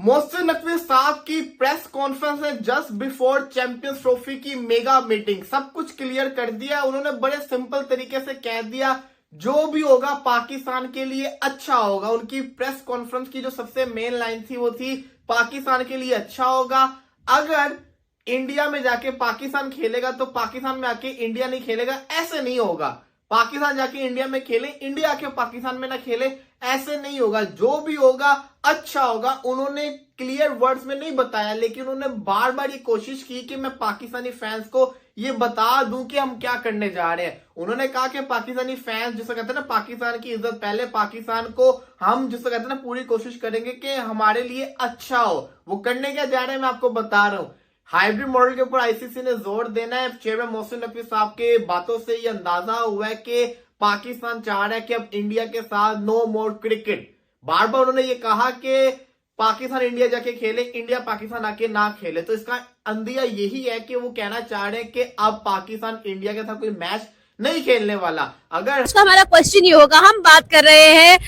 मोहसिन नकवी साहब की press conference है जस्ट बिफोर चैंपियंस ट्रॉफी की मेगा मीटिंग। सब कुछ क्लियर कर दिया उन्होंने, बड़े सिंपल तरीके से कह दिया जो भी होगा पाकिस्तान के लिए अच्छा होगा। उनकी प्रेस कॉन्फ्रेंस की जो सबसे मेन लाइन थी वो थी पाकिस्तान के लिए अच्छा होगा। अगर इंडिया में जाके पाकिस्तान खेलेगा तो पाकिस्तान में आके इंडिया नहीं खेलेगा, ऐसे नहीं होगा। पाकिस्तान जाके इंडिया में खेले, इंडिया आके पाकिस्तान में ना खेले, ऐसे नहीं होगा। जो भी होगा अच्छा होगा। उन्होंने क्लियर वर्ड्स में नहीं बताया, लेकिन उन्होंने बार बार ये कोशिश की कि मैं पाकिस्तानी फैंस को ये बता दूं कि हम क्या करने जा रहे हैं। उन्होंने कहा कि पाकिस्तानी फैंस जिसे कहते हैं ना, पाकिस्तान की इज्जत पहले, पाकिस्तान को हम जिसे कहते हैं ना पूरी कोशिश करेंगे कि हमारे लिए अच्छा हो। वो करने क्या जा रहे हैं मैं आपको बता रहा हूं। हाइब्रिड मॉडल के ऊपर आईसीसी ने जोर देना है। चेयरमैन मोहसिन नकवी साहब के बातों से ये अंदाजा हुआ है कि पाकिस्तान चाह रहा है कि अब इंडिया के साथ नो मोर क्रिकेट। बार बार उन्होंने ये कहा कि पाकिस्तान इंडिया जाके खेले, इंडिया पाकिस्तान आके ना खेले। तो इसका अंदिया यही है कि वो कहना चाह रहे हैं कि अब पाकिस्तान इंडिया के साथ कोई मैच नहीं खेलने वाला। अगर उसका हमारा क्वेश्चन ये होगा, हम बात कर रहे हैं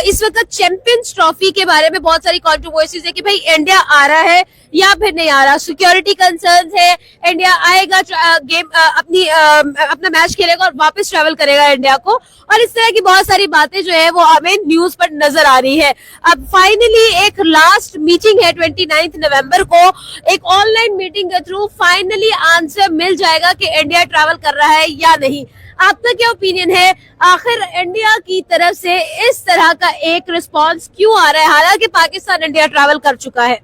इस वक्त चैंपियंस ट्रॉफी के बारे में। बहुत सारी कंट्रोवर्सीज है कि भाई इंडिया आ रहा है या फिर नहीं आ रहा, सिक्योरिटी कंसर्न्स है, इंडिया आएगा गेम अपना मैच खेलेगा और वापस ट्रैवल करेगा इंडिया को, और इस तरह की बहुत सारी बातें जो है वो हमें न्यूज पर नजर आ रही है। अब फाइनली एक लास्ट मीटिंग है 29 नवंबर को, एक ऑनलाइन मीटिंग के थ्रू फाइनली आंसर मिल जाएगा कि इंडिया ट्रैवल कर रहा है या नहीं। आपका क्या ओपिनियन है, आखिर इंडिया की तरफ से इस तरह का एक रिस्पांस क्यों आ रहा है, हालांकि पाकिस्तान इंडिया ट्रैवल कर चुका है?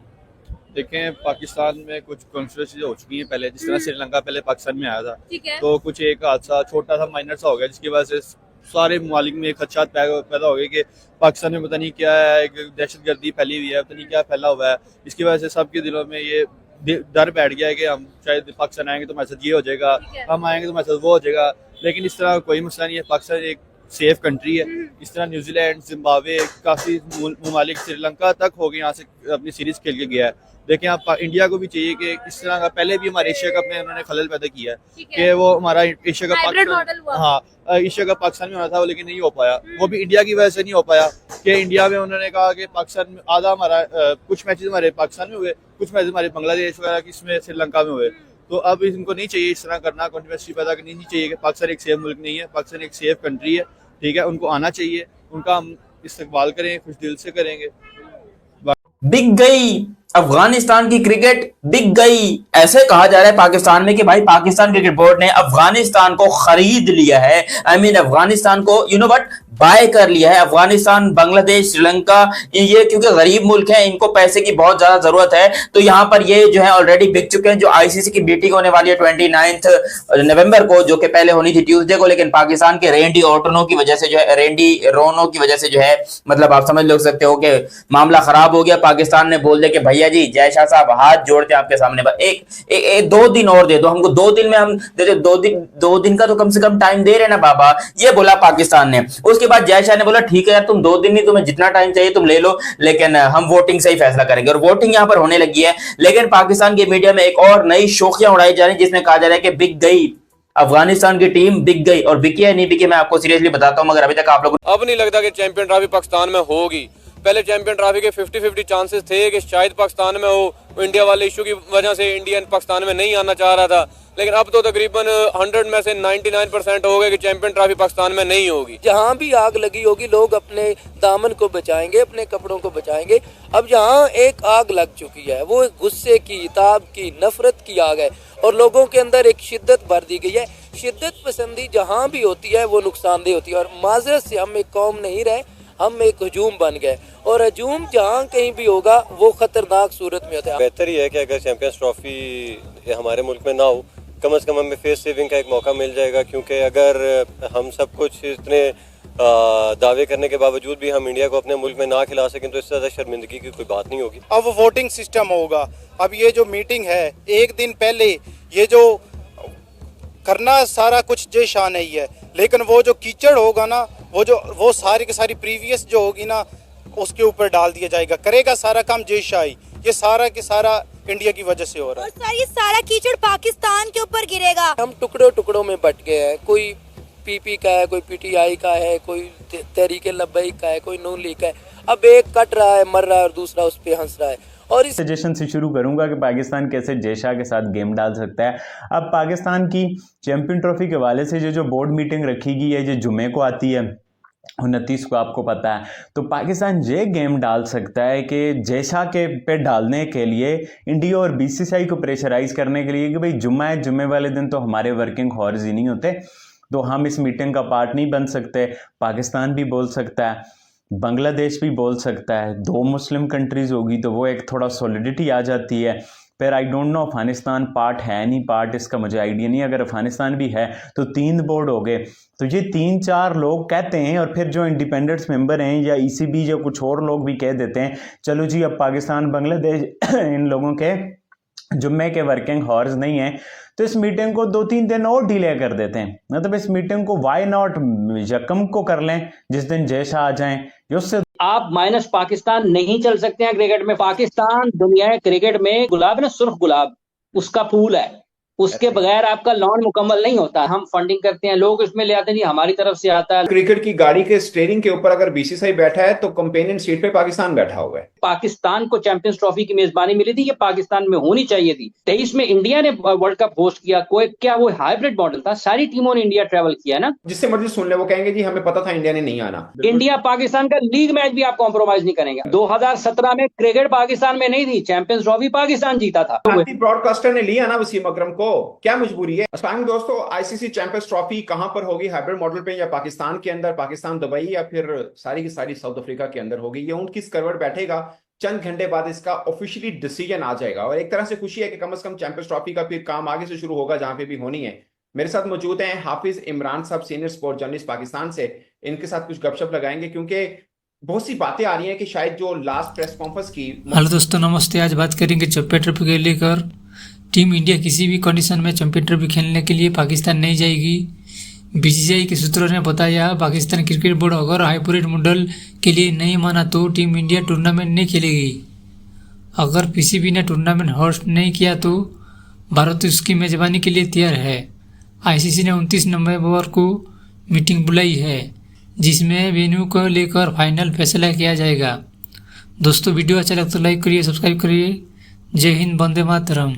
देखें, पाकिस्तान में कुछ कॉन्स्टिट्यूंसी हो चुकी है पहले, जिस तरह श्रीलंका पहले पाकिस्तान में आया था, तो कुछ एक हादसा छोटा सा माइनर सा हो गया, जिसकी वजह से सारे ममालिक में एक खदशात पैदा हो गए कि पाकिस्तान में पता नहीं क्या है, एक दहशतगर्दी फैली हुई है, पता नहीं क्या फैला हुआ है। इसकी वजह से सबके दिलों में ये डर बैठ गया है कि हम शायद पाकिस्तान आएंगे तो हमारे साथ ये हो जाएगा, हम आएंगे तो हमारे साथ वो हो जाएगा। लेकिन इस तरह कोई मसला नहीं है। पाकिस्तान एक सेफ कंट्री है। इस तरह न्यूजीलैंड, जिम्बाब्वे, काफी ममालिक, श्रीलंका तक हो गए यहाँ से अपनी सीरीज खेल के गया है। देखें, आप इंडिया को भी चाहिए कि इस तरह का, पहले भी हमारे एशिया कप में उन्होंने खलल पैदा किया है कि वो हमारा Asia cup Asia cup Pakistan में होना था, लेकिन नहीं हो पाया। वो भी इंडिया की वजह से नहीं हो पाया कि इंडिया में उन्होंने कहा कि पाकिस्तान में आधा हमारा कुछ मैचेस हमारे पाकिस्तान में हुए, कुछ मैचेस हमारे बांग्लादेश वगैरह किसमें श्रीलंका में हुए। तो अब इनको नहीं चाहिए इस तरह करना, कंट्रोवर्सी पैदा करनी नहीं चाहिए कि पाकिस्तान एक सेफ मुल्क नहीं है, पाकिस्तान एक सेफ कंट्री है। ठीक है, उनको आना चाहिए, उनका हम इस्तकबाल करें, खुश दिल से करेंगे। बिक गई अफगानिस्तान की क्रिकेट, बिक गई। ऐसे कहा जा रहा है पाकिस्तान में कि भाई पाकिस्तान क्रिकेट बोर्ड ने अफगानिस्तान को खरीद लिया है। अफगानिस्तान को व्हाट बाय कर लिया है। अफगानिस्तान, बांग्लादेश, श्रीलंका, ये क्योंकि गरीब मुल्क हैं, इनको पैसे की बहुत ज्यादा जरूरत है, तो यहाँ पर ये जो है ऑलरेडी बिक चुके हैं। जो आईसीसी की मीटिंग होने वाली है 29 नवंबर को, जो कि पहले होनी थी ट्यूसडे को, लेकिन पाकिस्तान के रेंडी रोनो की वजह से जो है मतलब आप समझ लो सकते हो कि मामला खराब हो गया। पाकिस्तान ने बोल दिया कि भैया जी, जय शाह साहब, हाथ जोड़ते हैं आपके सामने, एक 2 दिन और दे दो हमको, 2 दिन में हम दे दो, 2 दिन का तो कम से कम टाइम दे रहे ना बाबा, ये बोला पाकिस्तान ने। उसके बाद जय शाह ने बोला ठीक है यार, तुम 2 दिन नहीं, तुम्हें जितना टाइम चाहिए तुम ले लो, लेकिन हम वोटिंग से ही फैसला करेंगे। और वोटिंग यहाँ पर होने लगी है। लेकिन पाकिस्तान के मीडिया में एक और नई शोखियां उड़ाई जा रही है, जिसमें कहा जा रहा है कि बिक गई अफगानिस्तान की टीम, बिक गई। और बिकी है नहीं बिकी मैं आपको सीरियसली बताता हूं, मगर अभी तक आप लोग अब नहीं लगता कि चैंपियन ट्रॉफी पाकिस्तान में होगी। पहले चैंपियन ट्रॉफी के 50-50 चांसेस थे कि शायद पाकिस्तान में हो। इंडिया वाले इशू की वजह से इंडियन पाकिस्तान में नहीं आना चाह रहा था, लेकिन अब तो तकरीबन 100 में से 99% हो गए कि चैंपियन ट्रॉफी पाकिस्तान में नहीं होगी। जहाँ भी आग लगी होगी लोग अपने दामन को बचाएंगे, अपने कपड़ों को बचाएंगे। अब जहाँ एक आग लग चुकी है वो गुस्से की, ताब की, नफरत की आग है, और लोगों के अंदर एक शिद्दत भर दी गई है। शिद्दत पसंदी जहाँ भी होती है वो नुकसानदेह होती है, और माजरत से हम एक कौम नहीं रहे, हम एक हजूम बन गए, और हजूम जहाँ कहीं भी होगा वो खतरनाक सूरत में होता है। बेहतर ही है कि अगर चैंपियंस ट्रॉफी हमारे मुल्क में ना हो, कम से कम हमें फेस सेविंग का एक मौका मिल जाएगा। क्योंकि अगर हम सब कुछ इतने दावे करने के बावजूद भी हम इंडिया को अपने मुल्क में ना खिला सकें, तो इससे ज़्यादा शर्मिंदगी की कोई बात नहीं होगी। अब वोटिंग सिस्टम होगा। अब ये जो मीटिंग है, एक दिन पहले ये जो करना सारा कुछ जय शाह नहीं है, लेकिन वो जो कीचड़ होगा ना, वो सारी की सारी प्रीवियस जो होगी ना, उसके ऊपर डाल दिया जाएगा। करेगा सारा काम जय शाह ही। ये सारा के सारा इंडिया की वजह से हो रहा है, और ये सारा कीचड़ पाकिस्तान के ऊपर गिरेगा। हम टुकड़ों टुकड़ों में बट गए हैं। कोई पीपी का है, कोई पीटीआई का है, कोई तहरीक लब्बैक का है, कोई नून लीग का है। अब एक कट रहा है, मर रहा है, और दूसरा उस पर हंस रहा है। और इस सजेशन से शुरू करूंगा कि पाकिस्तान कैसे जयशाह के साथ गेम डाल सकता है। अब पाकिस्तान की चैंपियन ट्रॉफी के हवाले से जो बोर्ड मीटिंग रखी गई है, जो जुमे को आती है 29 को, आपको पता है, तो पाकिस्तान ये गेम डाल सकता है कि जयशाह के पे डालने के लिए इंडिया और बीसीसीआई को प्रेशराइज करने के लिए कि भाई जुम्मा है, जुम्मे वाले दिन तो हमारे वर्किंग हॉर्स ही नहीं होते, तो हम इस मीटिंग का पार्ट नहीं बन सकते। पाकिस्तान भी बोल सकता है, बांग्लादेश भी बोल सकता है, 2 मुस्लिम कंट्रीज होगी तो वो एक थोड़ा सॉलिडिटी आ जाती है। फिर I don't know Afghanistan part है नहीं, पार्ट इसका मुझे आइडिया नहीं। अगर अफगानिस्तान भी है तो 3 बोर्ड हो गए, तो ये 3-4 लोग कहते हैं, और फिर जो इंडिपेंडेंस मेंबर हैं या ईसीबी या कुछ और लोग भी कह देते हैं चलो जी अब पाकिस्तान बांग्लादेश इन लोगों के जुम्मे के वर्किंग हॉर्स नहीं है, तो इस मीटिंग को 2-3 दिन और डिले कर देते हैं। मतलब इस मीटिंग को वाई नॉट यकम को कर लें, जिस दिन जयशाह आ जाएं, उससे आप माइनस पाकिस्तान नहीं चल सकते हैं क्रिकेट में। पाकिस्तान दुनिया क्रिकेट में गुलाब ना, सुर्ख गुलाब उसका फूल है, उसके बगैर आपका लॉन मुकम्मल नहीं होता। हम फंडिंग करते हैं, लोग इसमें ले आते नहीं, हमारी तरफ से आता है। क्रिकेट की गाड़ी के स्टीयरिंग के ऊपर अगर बीसीसीआई बैठा है तो कंपेनियन सीट पे पाकिस्तान बैठा हुआ है। पाकिस्तान को चैंपियंस ट्रॉफी की मेजबानी मिली थी, ये पाकिस्तान में होनी चाहिए थी। 23 में इंडिया ने वर्ल्ड कप होस्ट किया, कोई क्या वो हाइब्रिड मॉडल था, सारी टीमों ने इंडिया ट्रेवल किया ना। जिससे मर्जी सुन ले, वो कहेंगे जी हमें पता था इंडिया ने नहीं आना। इंडिया पाकिस्तान का लीग मैच भी आप कॉम्प्रोमाइज नहीं करेंगे। 2017 में क्रिकेट पाकिस्तान में नहीं थी, चैंपियंस ट्रॉफी पाकिस्तान जीता था। ब्रॉडकास्टर ने लिया ना वसीम अकरम को, क्या मजबूरी है। अस्सलाम दोस्तों, आईसीसी चैंपियंस ट्रॉफी कहां पर होगी, हाइब्रिड मॉडल पे या पाकिस्तान के अंदर, पाकिस्तान दुबई या फिर सारी की सारी साउथ अफ्रीका के अंदर होगी, ये ऊंट किस करवट बैठेगा, चंद घंटे बाद इसका ऑफिशियली डिसीजन आ जाएगा। और एक तरह से खुशी है कि कम से कम चैंपियंस ट्रॉफी का फिर काम आगे से शुरू होगा जहां पे भी होनी है। मेरे साथ मौजूद हैं हाफिज इमरान साहब, सीनियर स्पोर्ट जर्नलिस्ट पाकिस्तान से। इनके साथ कुछ गपशप लगाएंगे क्योंकि बहुत सी बातें आ रही हैं कि शायद जो लास्ट प्रेस कॉन्फ्रेंस की। हेलो दोस्तों, नमस्ते। आज बात करेंगे चैंपियन ट्रॉफी को लेकर। टीम इंडिया किसी भी कंडीशन में चैंपियन ट्रॉफी खेलने के लिए पाकिस्तान नहीं जाएगी। बीसीसीआई के सूत्रों ने बताया पाकिस्तान क्रिकेट बोर्ड अगर हाइब्रिड मॉडल के लिए नहीं माना तो टीम इंडिया टूर्नामेंट नहीं खेलेगी। अगर पीसीबी ने टूर्नामेंट होस्ट नहीं किया तो भारत उसकी मेजबानी के लिए तैयार है। आईसीसी ने 29 नवंबर को मीटिंग बुलाई है जिसमें वेन्यू को लेकर फाइनल फैसला किया जाएगा। दोस्तों, वीडियो अच्छा लगता तो लाइक करिए, सब्सक्राइब करिए। जय हिंद, वंदे मातरम।